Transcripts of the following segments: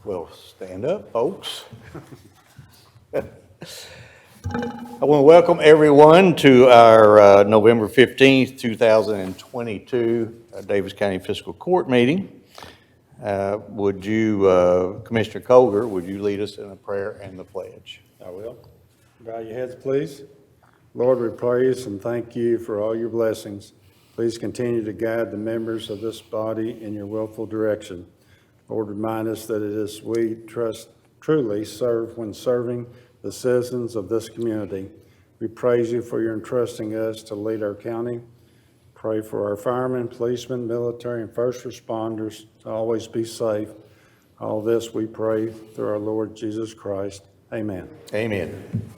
Well, stand up, folks. I want to welcome everyone to our November 15th, 2022 Daviess County Fiscal Court meeting. Would you, Commissioner Koger, would you lead us in a prayer and the pledge? I will. Bow your heads, please. Lord, we praise and thank you for all your blessings. Please continue to guide the members of this body in your willful direction. Lord, remind us that it is we trust truly serve when serving the citizens of this community. We praise you for your entrusting us to lead our county. Pray for our firemen, policemen, military, and first responders to always be safe. All this we pray through our Lord Jesus Christ. Amen. Amen.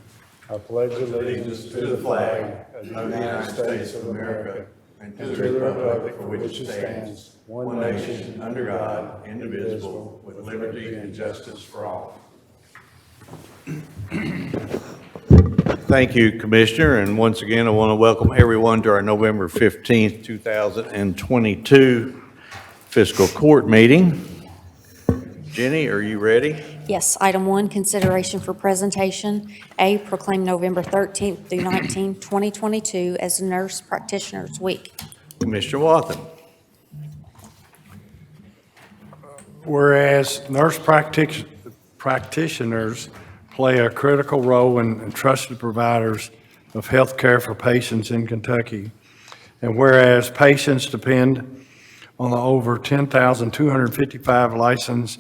I pledge allegiance to the flag of the United States of America and to the republic for which it stands, one nation, under God, indivisible, with liberty and justice for all. Thank you, Commissioner, and once again, I want to welcome everyone to our November 15th, 2022 Fiscal Court meeting. Jenny, are you ready? Yes, item 1, consideration for presentation. A, proclaim November 13th through 19th, 2022 as Nurse Practitioners Week. Commissioner Wathen. Whereas nurse practitioners play a critical role in trusted providers of health care for patients in Kentucky, and whereas patients depend on the over 10,255 licensed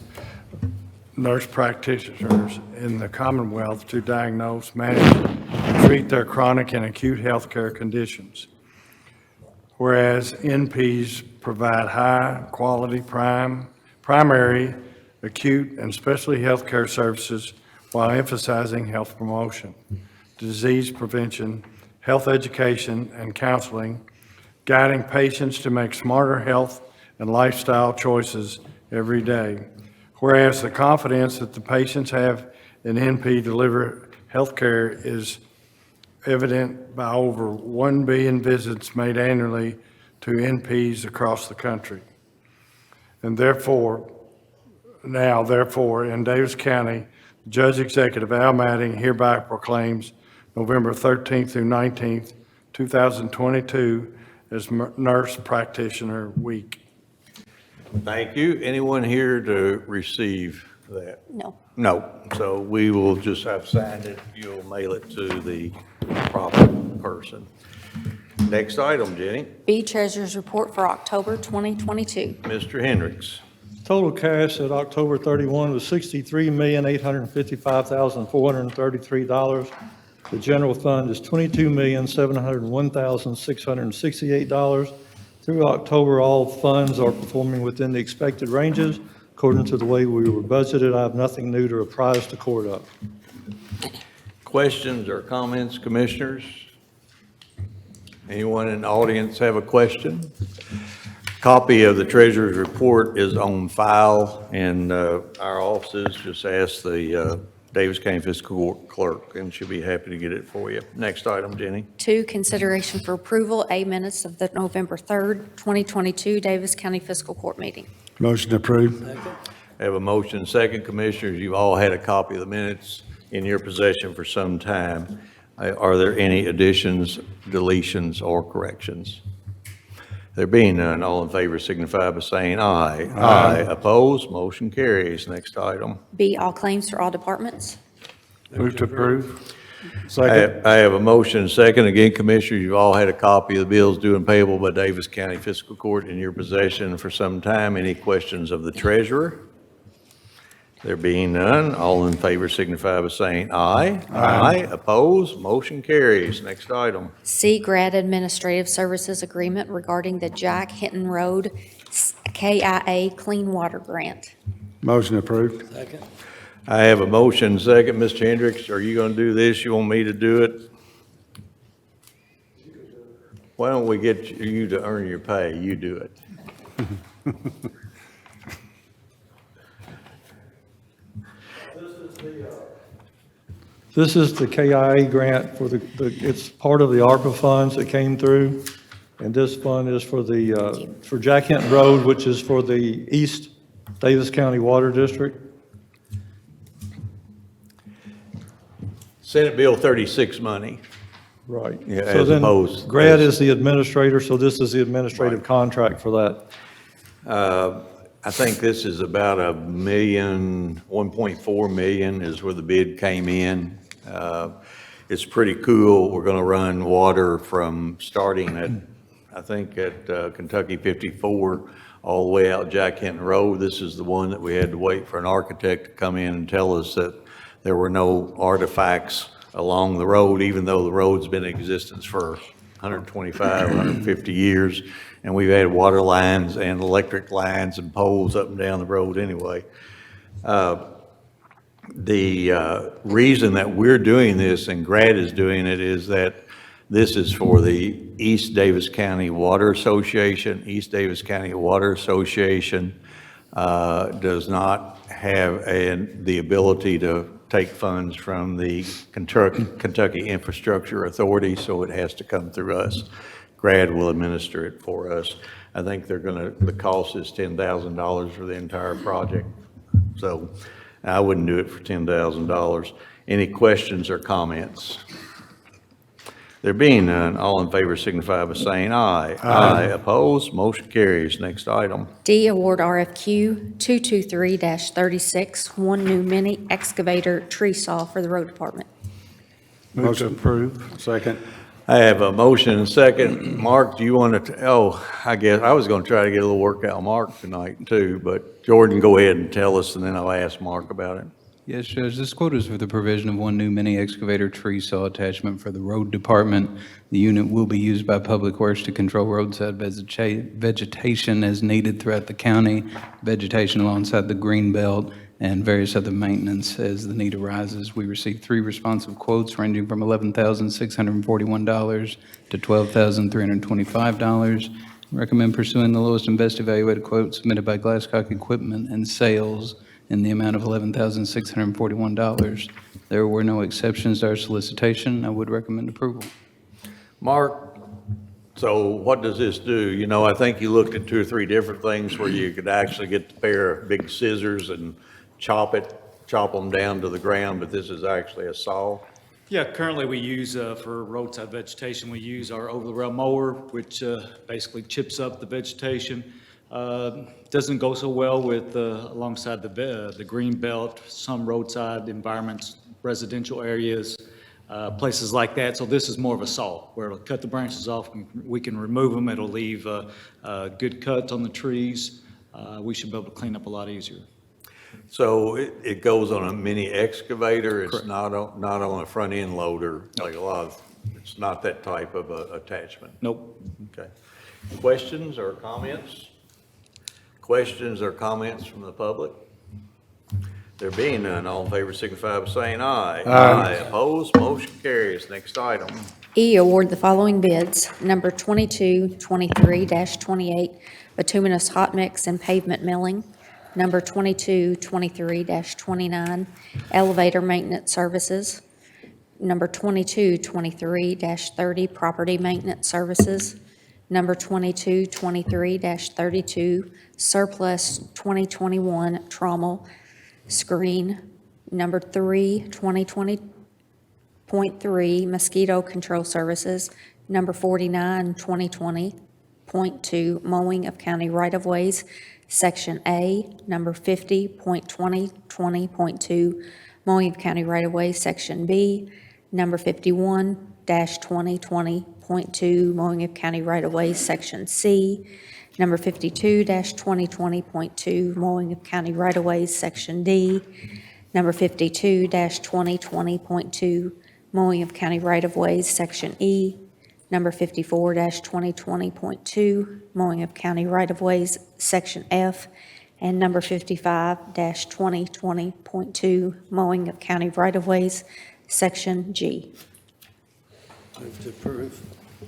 nurse practitioners in the Commonwealth to diagnose, manage, and treat their chronic and acute health care conditions. Whereas NPs provide high-quality primary, acute, and specialty health care services while emphasizing health promotion, disease prevention, health education, and counseling, guiding patients to make smarter health and lifestyle choices every day. Whereas the confidence that the patients have in NP deliver health care is evident by over 1 billion visits made annually to NPs across the country. And therefore, in Daviess County, Judge Executive Al Matting hereby proclaims November 13th through 19th, 2022 as Nurse Practitioner Week. Thank you. Anyone here to receive that? No. No. So we will just have signed it. You'll mail it to the proper person. Next item, Jenny. B, Treasurer's Report for October 2022. Mr. Hendricks. Total cash at October 31 was $63,855,433. The general fund is $22,701,668. Through October, all funds are performing within the expected ranges according to the way we were budgeted. I have nothing new to apprise the court of. Questions or comments, commissioners? Anyone in the audience have a question? Copy of the treasurer's report is on file in our offices. Just ask the Daviess County Fiscal Court clerk, and she'll be happy to get it for you. Next item, Jenny. 2, consideration for approval, A, minutes of the November 3rd, 2022 Daviess County Fiscal Court meeting. Motion approved. I have a motion second. Commissioners, you've all had a copy of the minutes in your possession for some time. Are there any additions, deletions, or corrections? There being none, all in favor signify by saying aye. Aye. Opposed? Motion carries. Next item. B, all claims for all departments. Move to approve. I have a motion second. Again, Commissioners, you've all had a copy of the bills due and payable by Daviess County Fiscal Court in your possession for some time. Any questions of the treasurer? There being none, all in favor signify by saying aye. Aye. Opposed? Motion carries. Next item. C, grant administrative services agreement regarding the Jack Hinton Road KIA Clean Water Grant. Motion approved. I have a motion second. Mr. Hendricks, are you going to do this? You want me to do it? Why don't we get you to earn your pay? You do it. This is the KIA grant for it's part of the ARPA funds that came through. And this fund is for for Jack Hinton Road, which is for the East Daviess County Water District. Senate Bill 36 money. Right. Yeah, So as then opposed- Grad is the administrator, so this is the administrative contract for that. I think this is about $1.4 million is where the bid came in. It's pretty cool. We're gonna run water from starting at, I think at Kentucky 54, all the way out Jack Hinton Road. This is the one that we had to wait for an architect to come in and tell us that there were no artifacts along the road, even though the road's been in existence for 125, 150 years. And we've had water lines and electric lines and poles up and down the road anyway. The reason that we're doing this and Grad is doing it is that this is for the East Davis County Water Association. East Davis County Water Association does not have the ability to take funds from the Kentucky Infrastructure Authority, so it has to come through us. Grad will administer it for us. I think the cost is $10,000 for the entire project. So I wouldn't do it for $10,000. Any questions or comments? There being none, all in favor signify by saying aye. Aye. Opposed, motion carries. Next item. D, award RFQ 223-36, one new mini-excavator tree saw for the road department. Move to approve. Second. I have a motion and a second. Mark, do you want to, I guess, I was going to try to get a little workout on Mark tonight too, but Jordan, go ahead and tell us and then I'll ask Mark about it. Yes, Judge, this quote is for the provision of one new mini-excavator tree saw attachment for the road department. The unit will be used by Public Works to control roadside vegetation as needed throughout the county, vegetation alongside the green belt, and various other maintenance as the need arises. We received 3 responsive quotes ranging from $11,641 to $12,325. Recommend pursuing the lowest and best evaluated quote submitted by Glasscock Equipment and Sales in the amount of $11,641. There were no exceptions to our solicitation. I would recommend approval. Mark, so what does this do? You know, I think you looked at 2 or 3 different things where you could actually get the pair of big scissors and chop them down to the ground, but this is actually a saw. Yeah, currently we use, for roadside vegetation, we use our over-the-rail mower, which basically chips up the vegetation. Doesn't go so well with, alongside the green belt, some roadside environments, residential areas, places like that. So this is more of a saw, where it'll cut the branches off, and we can remove them. It'll leave good cuts on the trees. We should be able to clean up a lot easier. So it goes on a mini excavator. It's not on a front end loader, like it's not that type of attachment. Nope. Okay. Questions or comments? Questions or comments from the public? There being none, all in favor signify by saying aye. Aye. Opposed, motion carries. Next item. E, award the following bids. Number 2223-28, Bituminous hot mix and pavement milling. Number 2223-29, elevator maintenance services. Number 2223-30, property maintenance services. Number 2223-32, surplus 2021 trommel screen. Number 2020.3, mosquito control services. Number 49-2020.2, mowing of county right-of-ways, Section A. Number 50.2020.2, mowing of county right-of-ways, Section B. Number 51-2020.2, mowing of county right-of-ways, Section C. Number 52-2020.2, mowing of county right-of-ways, Section D. Number 52-2020.2, mowing of county right-of-ways, Section E. Number 54-2020.2, mowing of county right-of-ways, Section F. And number 55-2020.2, mowing of county right-of-ways, Section G. Move to approve.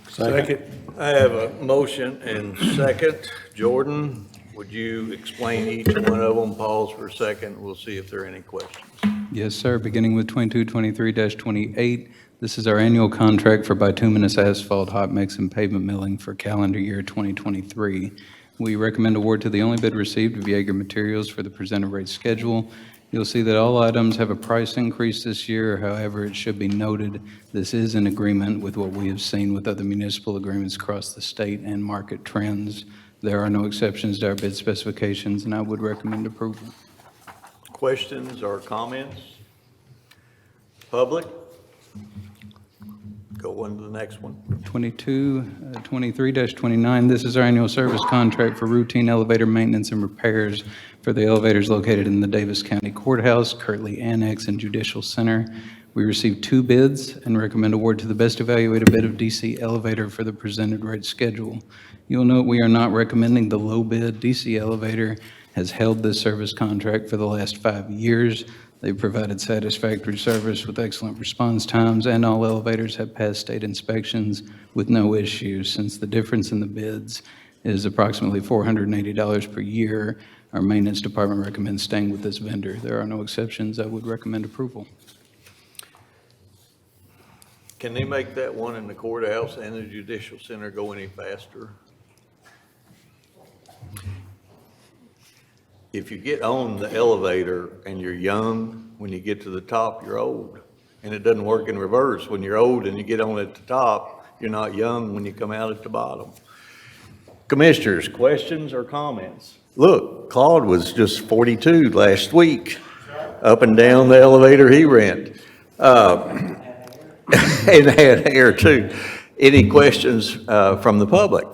Second. I have a motion and second. Jordan, would you explain each one of them? Pause for a second. We'll see if there are any questions. Yes, sir. Beginning with 2223-28, this is our annual contract for bituminous asphalt hot mix and pavement milling for calendar year 2023. We recommend award to the only bid received of Yeager Materials for the presented rate schedule You'll see that all items have a price increase this year. However, it should be noted, this is in agreement with what we have seen with other municipal agreements across the state and market trends. There are no exceptions to our bid specifications, and I would recommend approval. Questions or comments? Public? Go on to the next one. 23-29, this is our annual service contract for routine elevator maintenance and repairs for the elevators located in the Daviess County Courthouse, Kirtley Annex, and Judicial Center. We received 2 bids and recommend award to the best evaluated bid of DC Elevator for the presented rate schedule. You'll note we are not recommending the low bid. DC Elevator has held this service contract for the last 5 years. They've provided satisfactory service with excellent response times, and all elevators have passed state inspections with no issues. Since the difference in the bids is approximately $480 per year, our maintenance department recommends staying with this vendor. There are no exceptions. I would recommend approval. Can they make that one in the courthouse and the judicial center go any faster? If you get on the elevator and you're young, when you get to the top, you're old. And it doesn't work in reverse. When you're old and you get on at the top, you're not young when you come out at the bottom. Commissioners, questions or comments? Look, Claude was just 42 last week, up and down the elevator he ran. And had hair too. Any questions from the public?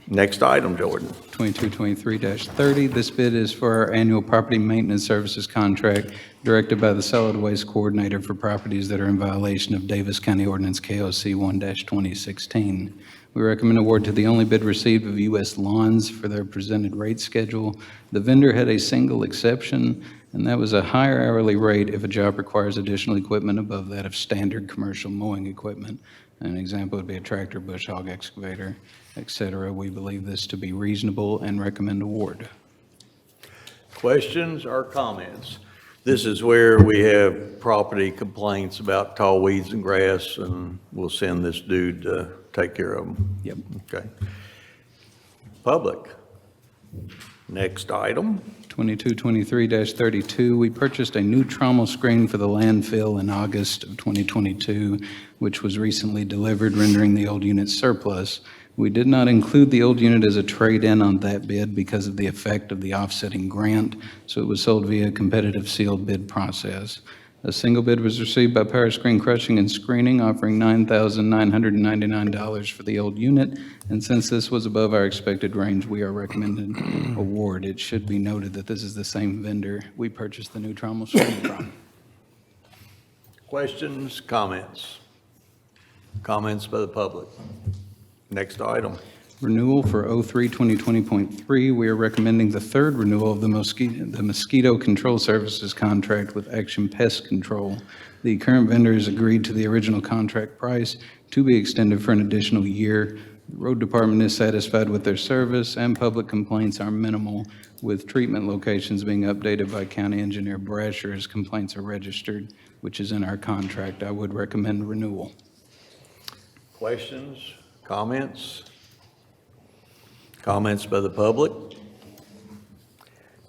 Next item, Jordan. 2223-30, this bid is for our annual property maintenance services contract directed by the Solid Waste Coordinator for properties that are in violation of Daviess County Ordinance KOC 1-2016. We recommend award to the only bid received of U.S. Lawns for their presented rate schedule. The vendor had a single exception, and that was a higher hourly rate if a job requires additional equipment above that of standard commercial mowing equipment. An example would be a tractor, bush hog excavator, etc. We believe this to be reasonable and recommend award. Questions or comments? This is where we have property complaints about tall weeds and grass, and we'll send this dude to take care of them. Yep. Okay. Public. Next item. 2223-32, we purchased a new trommel screen for the landfill in August of 2022, which was recently delivered, rendering the old unit surplus. We did not include the old unit as a trade-in on that bid because of the effect of the offsetting grant, so it was sold via a competitive sealed bid process. A single bid was received by Power Screen Crushing and Screening, offering $9,999 for the old unit, and since this was above our expected range, we are recommending award. It should be noted that this is the same vendor we purchased the new trommel screen from. Questions, comments? Comments by the public? Next item. Renewal for 03-2020.3, we are recommending the third renewal of the mosquito control services contract with Action Pest Control. The current vendor has agreed to the original contract price to be extended for an additional year. The road department is satisfied with their service, and public complaints are minimal, with treatment locations being updated by County Engineer Brasher as complaints are registered, which is in our contract. I would recommend renewal. Questions, comments? Comments by the public?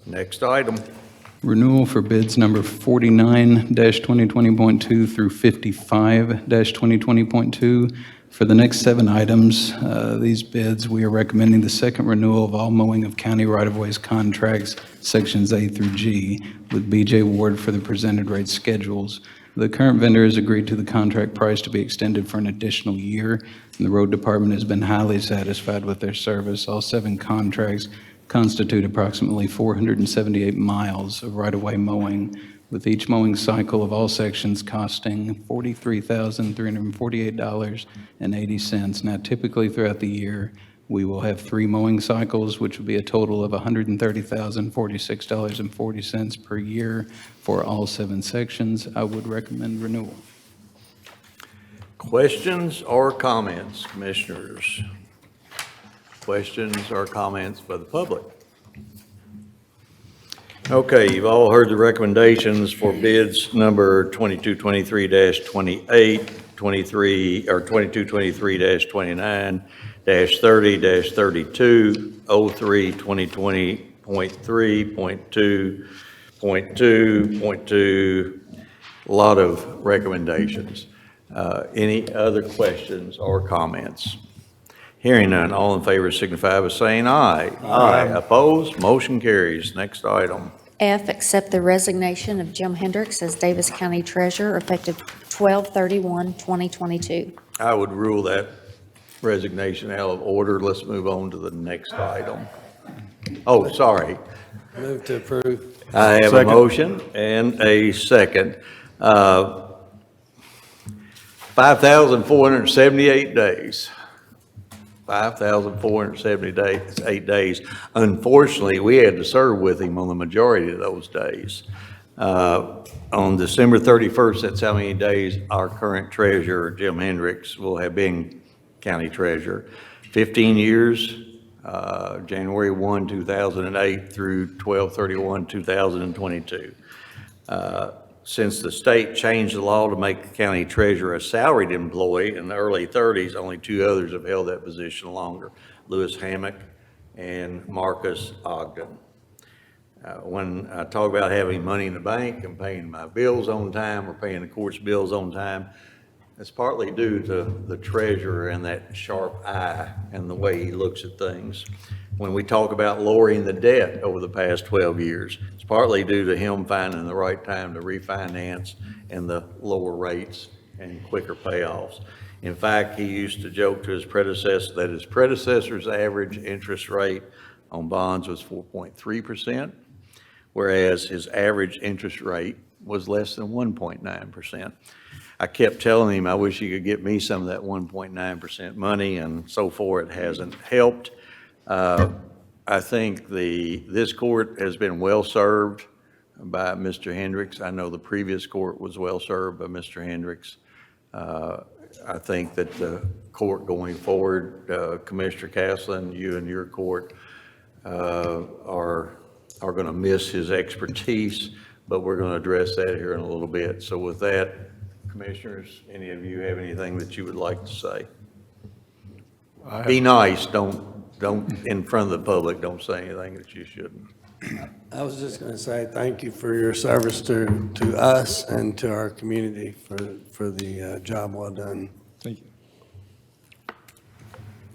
Next item. Renewal for bids number 49-2020.2 through 55-2020.2. For the next 7 items, these bids, we are recommending the second renewal of all mowing of county right-of-ways contracts, sections A through G, with BJ Ward for the presented rate schedules. The current vendor has agreed to the contract price to be extended for an additional year, and the road department has been highly satisfied with their service. All 7 contracts constitute approximately 478 miles of right-of-way mowing, with each mowing cycle of all sections costing $43,348.80. Now, typically throughout the year, we will have 3 mowing cycles, which would be a total of $130,046.40 per year for all 7 sections. I would recommend renewal. Questions or comments, commissioners? Questions or comments by the public? Okay, you've all heard the recommendations for bids number 2223-28, 2223-29, -30-32, 03-2020.3.2, Point two, a lot of recommendations. Any other questions or comments? Hearing none, all in favor signify by saying aye. Aye. Opposed, motion carries. Next item. F, accept the resignation of Jim Hendricks as Davis County Treasurer effective 12/31/2022. I would rule that resignation out of order. Let's move on to the next item. Oh, sorry. Move to approve. I have a Second. motion and a second. 5,478 days. 5,478 days. Unfortunately, we had to serve with him on the majority of those days. On December 31st, that's how many days our current treasurer, Jim Hendricks, will have been county treasurer. 15 years, January 1, 2008 through 12/31/2022. Since the state changed the law to make the county treasurer a salaried employee in the early 30s, only two others have held that position longer, Lewis Hammock and Marcus Ogden. When I talk about having money in the bank and paying my bills on time or paying the court's bills on time, it's partly due to the treasurer and that sharp eye and the way he looks at things. When we talk about lowering the debt over the past 12 years, it's partly due to him finding the right time to refinance and the lower rates and quicker payoffs. In fact, he used to joke to his predecessor that his predecessor's average interest rate on bonds was 4.3%, whereas his average interest rate was less than 1.9%. I kept telling him I wish he could get me some of that 1.9% money, and so far it hasn't helped. I think this court has been well-served by Mr. Hendricks. I know the previous court was well-served by Mr. Hendricks. I think that the court going forward, Commissioner Caslen, you and your court are going to miss his expertise, but we're going to address that here in a little bit. So with that, Commissioners, any of you have anything that you would like to say? Be nice, don't in front of the public, don't say anything that you shouldn't. I was just going to say thank you for your service to us and to our community for the job well done. Thank you.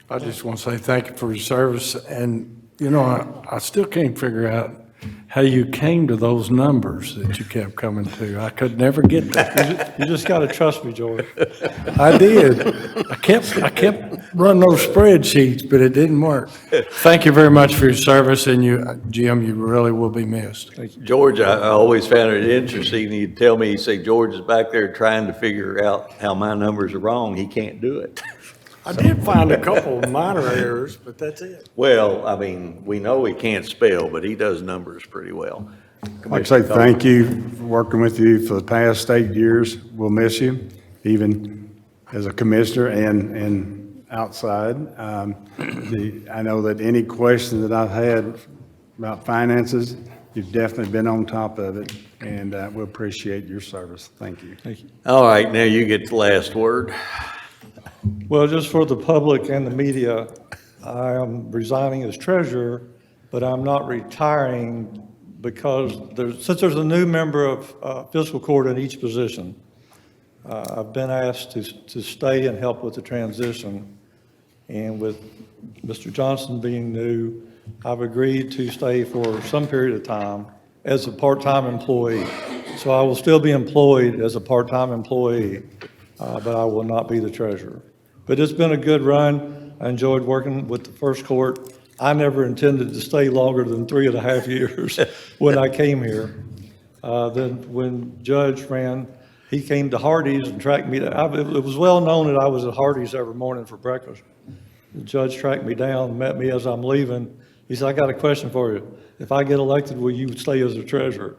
I just want to say thank you for your service, and, you know, I still can't figure out how you came to those numbers that you kept coming to. I could never get that. You just got to trust me, George. I did. I kept running those spreadsheets, but it didn't work. Thank you very much for your service, and you, Jim, you really will be missed. George, I always found it interesting. He'd tell me, he'd say, George is back there trying to figure out how my numbers are wrong. He can't do it. I did find a couple of minor errors, but that's it. Well, I mean, we know he can't spell, but he does numbers pretty well. I'd like to say thank you for working with you for the past 8 years. We'll miss you, even as a commissioner and outside. I know that any question that I've had about finances, you've definitely been on top of it, and we appreciate your service. Thank you. Thank you. All right, now you get the last word. Well, just for the public and the media, I am resigning as treasurer, but I'm not retiring because since there's a new member of fiscal court in each position, I've been asked to stay and help with the transition. And with Mr. Johnson being new, I've agreed to stay for some period of time as a part-time employee. So I will still be employed as a part-time employee, but I will not be the treasurer. But it's been a good run. I enjoyed working with the first court. I never intended to stay longer than 3.5 years when I came here. Then when Judge ran, he came to Hardee's and tracked me down. It was well known that I was at Hardee's every morning for breakfast. The judge tracked me down, met me as I'm leaving. He said, I got a question for you. If I get elected, will you stay as a treasurer?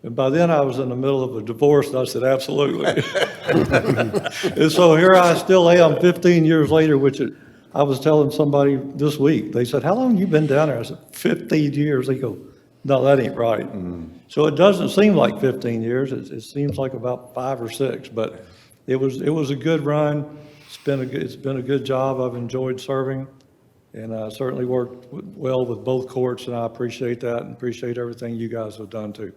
And by then I was in the middle of a divorce, and I said, absolutely. And so here I still am 15 years later, which I was telling somebody this week. They said, how long have you been down there? I said, 15 years. They go, no, that ain't right. So it doesn't seem like 15 years. It seems like about 5 or 6, but it was a good run. It's been a good job. I've enjoyed serving, and I certainly worked well with both courts, and I appreciate that and appreciate everything you guys have done too.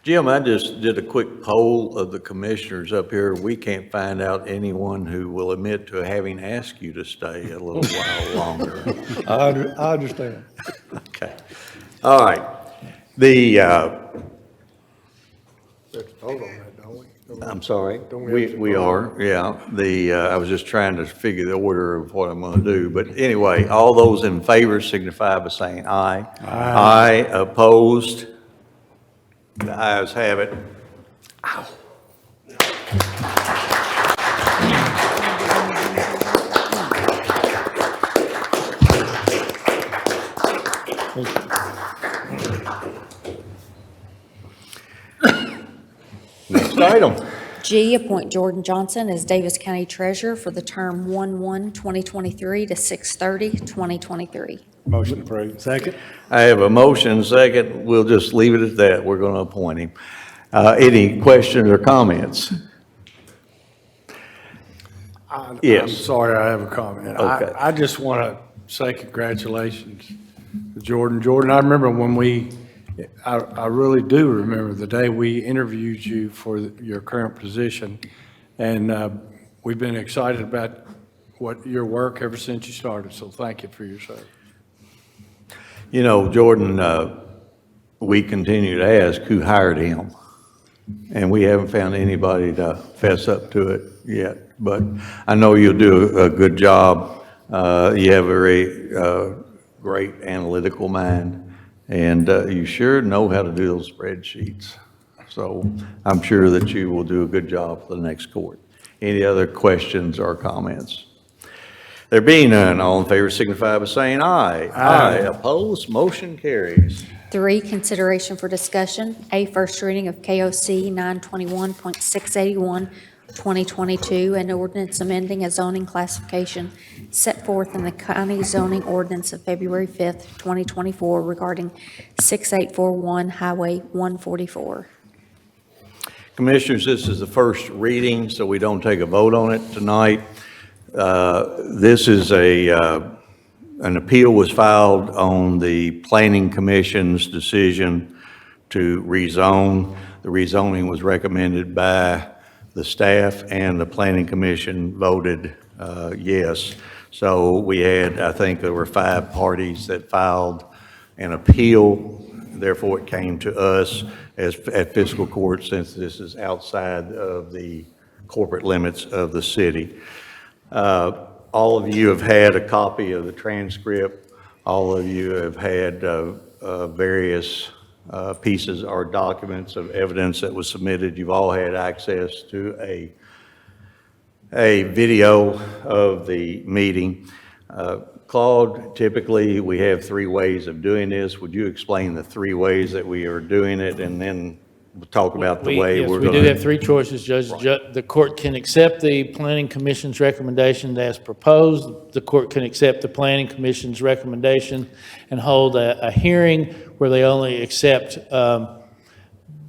Jim, I just did a quick poll of the commissioners up here. We can't find out anyone who will admit to having asked you to stay a little while longer. I understand. Okay. All right. I'm sorry. We are, yeah. I was just trying to figure the order of what I'm going to do. But anyway, all those in favor signify by saying aye. Aye. Opposed? The ayes have it. Ow. Next item. G, appoint Jordan Johnson as Davis County Treasurer for the term 1/1/2023 to 6/30/2023. Motion approved. Second? I have a motion, second. We'll just leave it at that. We're going to appoint him. Any questions or comments? Yes. I'm sorry, I have a comment. Okay. I just want to say congratulations to Jordan. Jordan, I remember when I really do remember the day we interviewed you for your current position. And we've been excited about your work ever since you started. So thank you for your service. You know, Jordan, we continue to ask who hired him. And we haven't found anybody to fess up to it yet. But I know you'll do a good job. You have a very great analytical mind. And you sure know how to do those spreadsheets. So I'm sure that you will do a good job for the next court. Any other questions or comments? There being none, all in favor signify by saying aye. Aye. Opposed, motion carries. 3, consideration for discussion, A, first reading of KOC 921.681, 2022, an ordinance amending a zoning classification set forth in the county zoning ordinance of February 5th, 2024 regarding 6841 Highway 144. Commissioners, this is the first reading, so we don't take a vote on it tonight. This is an appeal was filed on the Planning Commission's decision to rezone. The rezoning was recommended by the staff, and the Planning Commission voted yes. So we had, I think there were 5 parties that filed an appeal. Therefore, it came to us at Fiscal Court, since this is outside of the corporate limits of the city. All of you have had a copy of the transcript. All of you have had various pieces or documents of evidence that was submitted. You've all had access to a video of the meeting. Claude, typically we have 3 ways of doing this. Would you explain the 3 ways that we are doing it, and then we'll talk about the way we're going to... Yes, we do have 3 choices, Judge. The court can accept the Planning Commission's recommendation as proposed. The court can accept the Planning Commission's recommendation and hold a hearing where they only accept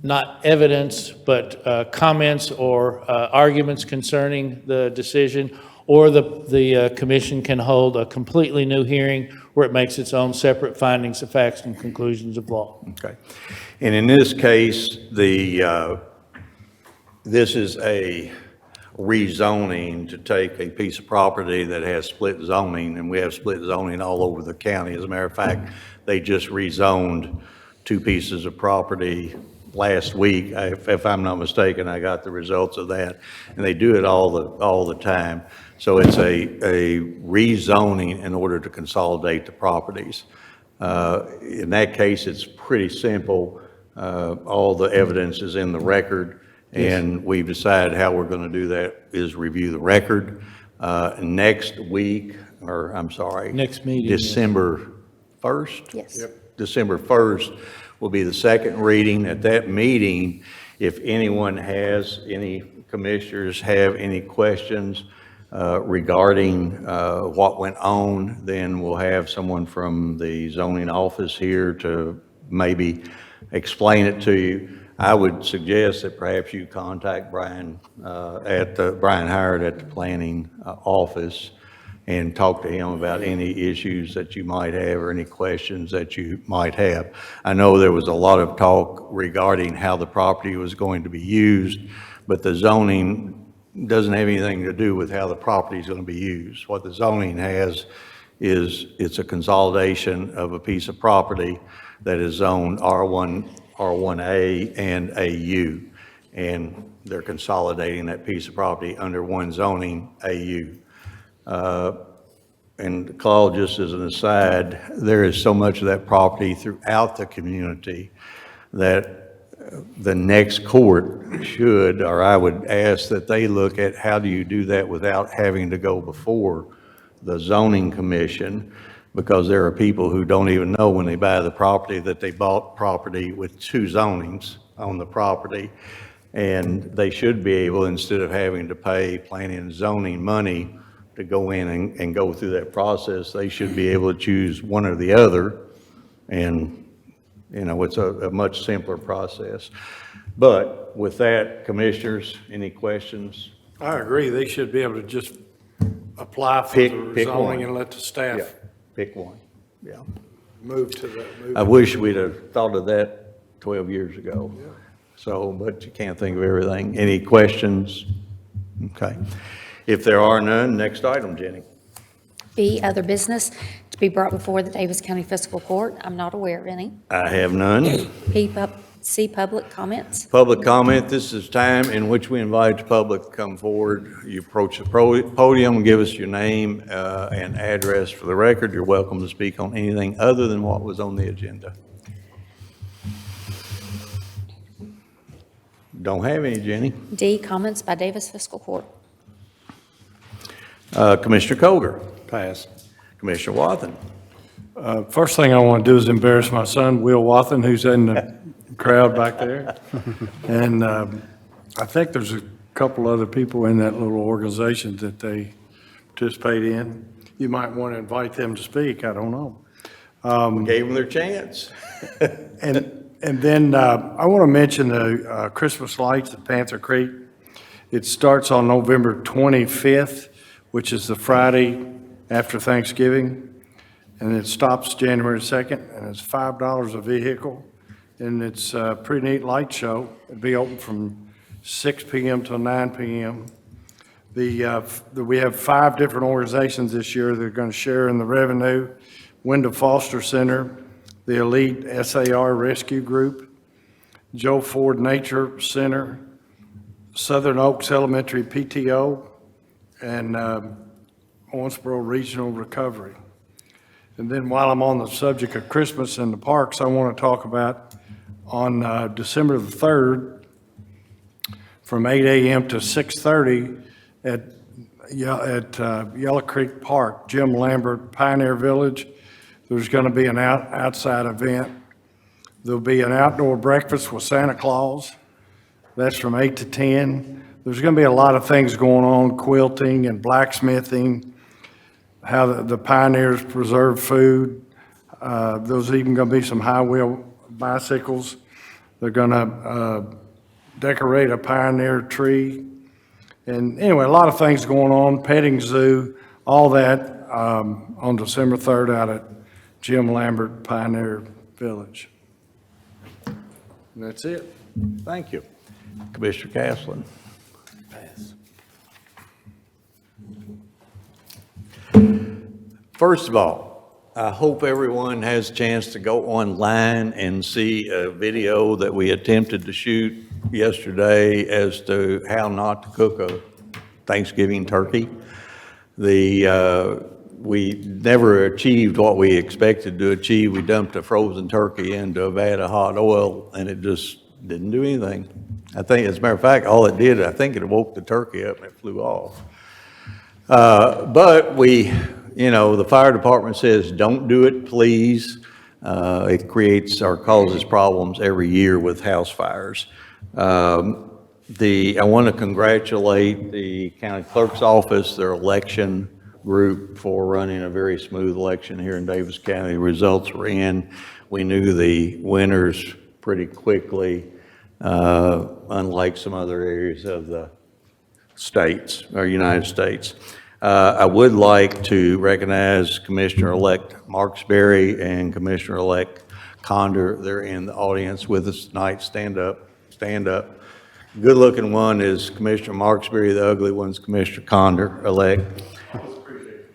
not evidence, but comments or arguments concerning the decision. Or the commission can hold a completely new hearing where it makes its own separate findings of facts and conclusions of law. Okay. And in this case, this is a rezoning to take a piece of property that has split zoning, and we have split zoning all over the county. As a matter of fact, they just rezoned 2 pieces of property last week. If I'm not mistaken, I got the results of that, and they do it all the time. So it's a rezoning in order to consolidate the properties. In that case, it's pretty simple. All the evidence is in the record, and we've decided how we're going to do that is review the record. Next week, or I'm sorry. Next meeting. December 1st? Yes. Yep. December 1st will be the second reading. At that meeting, if anyone has, any commissioners have any questions regarding what went on, then we'll have someone from the zoning office here to maybe explain it to you. I would suggest that perhaps you contact Brian Howard at the planning office and talk to him about any issues that you might have or any questions that you might have. I know there was a lot of talk regarding how the property was going to be used, but the zoning doesn't have anything to do with how the property is going to be used. What the zoning has is it's a consolidation of a piece of property that is zoned R1, R1A, and AU. And they're consolidating that piece of property under one zoning, AU. And Claude, just as an aside, there is so much of that property throughout the community that the next court should, or I would ask that they look at how do you do that without having to go before the zoning commission, because there are people who don't even know when they buy the property that they bought property with two zonings on the property. And they should be able, instead of having to pay planning and zoning money to go in and go through that process, they should be able to choose one or the other. And you know, it's a much simpler process. But with that, commissioners, any questions? I agree, they should be able to just apply for Pick the one. zoning and let the Yeah, staff pick one, yeah. move to that. I wish we'd have thought of that 12 years ago. So, but you can't think of everything. Any questions? Okay. If there are none, next item, Jenny. B, other business to be brought before the Davis County Fiscal Court. I'm not aware of any. I have none. C, public comments. Public comment, this is time in which we invite the public to come forward. You approach the podium, give us your name and address for the record. You're welcome to speak on anything other than what was on the agenda. Don't have any, Jenny. D, comments by Davis Fiscal Court. Commissioner Koger. Pass. Commissioner Wathen. First thing I want to do is embarrass my son, Will Wathen, who's in the crowd back there. And I think there's a couple other people in that little organization that they participate in. You might want to invite them to speak, I don't know. Gave them their chance. And then I want to mention the Christmas lights at Panther Creek. It starts on November 25th, which is the Friday after Thanksgiving, and it stops January 2nd, and it's $5 a vehicle, and it's a pretty neat light show. It'll be open from 6 p.m. till 9 p.m. We have 5 different organizations this year that are going to share in the revenue. Wyndham Foster Center, the Elite SAR Rescue Group, Joe Ford Nature Center, Southern Oaks Elementary PTO, and Owensboro Regional Recovery. And then while I'm on the subject of Christmas and the parks, I want to talk about on December the 3rd, from 8 a.m. to 6:30 at Yellow Creek Park, Jim Lambert, Pioneer Village. There's going to be an outside event. There'll be an outdoor breakfast with Santa Claus. That's from 8 to 10. There's going to be a lot of things going on, quilting and blacksmithing, how the pioneers preserve food. There's even going to be some high-wheel bicycles. They're going to decorate a pioneer tree. And anyway, a lot of things going on, petting zoo, all that on December 3rd out at Jim Lambert Pioneer Village. And that's it. Thank you. Commissioner Caslen. First of all, I hope everyone has a chance to go online and see a video that we attempted to shoot yesterday as to how not to cook a Thanksgiving turkey. We never achieved what we expected to achieve. We dumped a frozen turkey into a vat of hot oil and it just didn't do anything. I think, as a matter of fact, all it did, I think it woke the turkey up and it flew off. But the fire department says, don't do it, please. It creates or causes problems every year with house fires. I want to congratulate the county clerk's office, their election group, for running a very smooth election here in Davis County. The results were in. We knew the winners pretty quickly, unlike some other areas of the states or United States. I would like to recognize Commissioner-elect Marksberry and Commissioner-elect Conder. They're in the audience with us tonight. Stand up, stand up. Good-looking one is Commissioner Marksberry, the ugly one's Commissioner Conder-elect.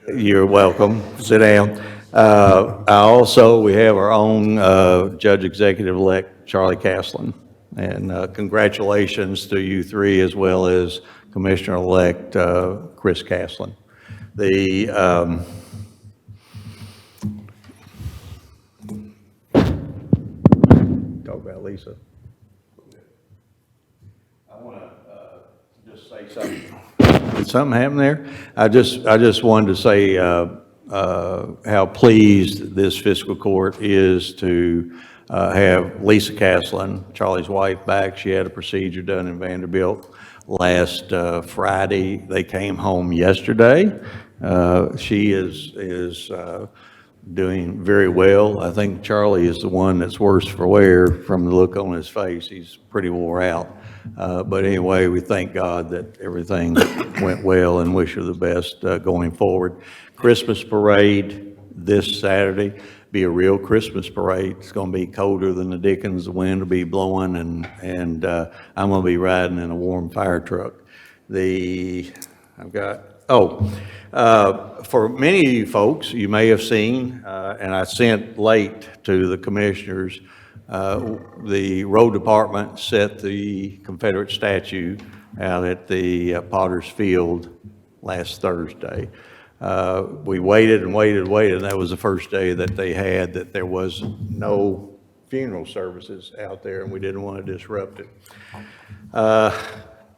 You're welcome. Sit down. We have our own Judge Executive-elect, Charlie Caslin. And congratulations to you three, as well as Commissioner-elect Chris Caslin. Talk about Lisa. I want to just say something. Did something happen there? I just wanted to say how pleased this fiscal court is to have Lisa Caslin, Charlie's wife, back. She had a procedure done in Vanderbilt last Friday. They came home yesterday. She is doing very well. I think Charlie is the one that's worse for wear from the look on his face. He's pretty wore out. But anyway, we thank God that everything went well and wish her the best going forward. Christmas parade this Saturday, be a real Christmas parade. It's going to be colder than the dickens. The wind will be blowing, and I'm going to be riding in a warm fire truck. For many of you folks, you may have seen, and I sent late to the commissioners, the road department set the Confederate statue out at the Potter's Field last Thursday. We waited and waited and waited, and that was the first day that they had that there was no funeral services out there, and we didn't want to disrupt it.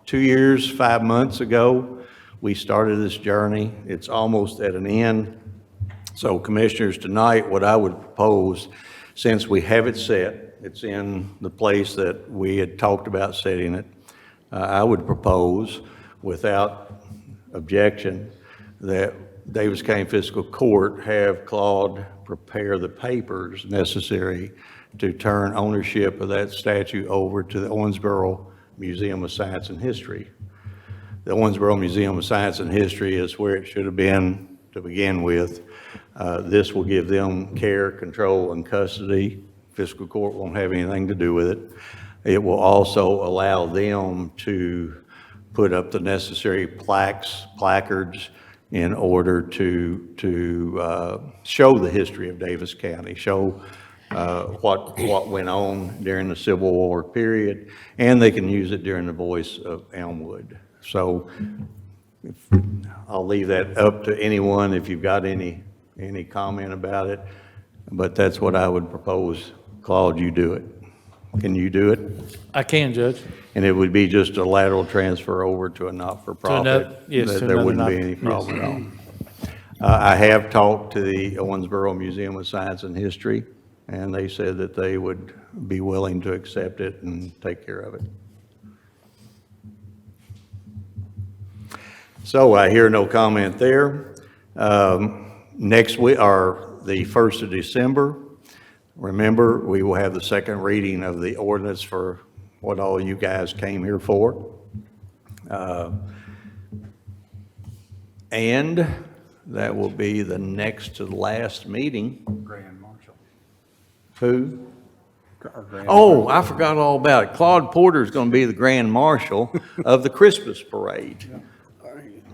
2 years, 5 months ago, we started this journey. It's almost at an end. So commissioners, tonight, what I would propose, since we have it set, it's in the place that we had talked about setting it, I would propose, without objection, that Daviess County Fiscal Court have Claude prepare the papers necessary to turn ownership of that statue over to the Owensboro Museum of Science and History. The Owensboro Museum of Science and History is where it should have been to begin with. This will give them care, control, and custody. Fiscal Court won't have anything to do with it. It will also allow them to put up the necessary placards in order to show the history of Daviess County, show what went on during the Civil War period, and they can use it during the Voice of Elmwood. So I'll leave that up to anyone if you've got any comment about it, but that's what I would propose. Claude, you do it. Can you do it? I can, Judge. And it would be just a lateral transfer over to a not-for-profit. Yes, to There another wouldn't be not- any problem at all. I have talked to the Owensboro Museum of Science and History, and they said that they would be willing to accept it and take care of it. So I hear no comment there. Next week, or the 1st of December, remember, we will have the second reading of the ordinance for what all you guys came here for. And that will be the next to the last meeting. Grand Marshal. Who? Oh, I forgot all about it. Claude Porter is going to be the Grand Marshal of the Christmas Parade.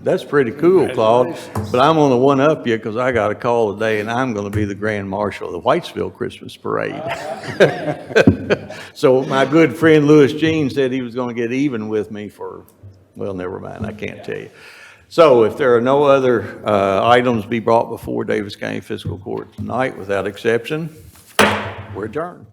That's pretty cool, Claude. But I'm going to one-up you because I got a call today, and I'm going to be the Grand Marshal of the Whitesville Christmas Parade. So my good friend Louis Jean said he was going to get even with me for, well, never mind, I can't tell you. So if there are no other items be brought before Daviess County Fiscal Court tonight, without exception, we're adjourned.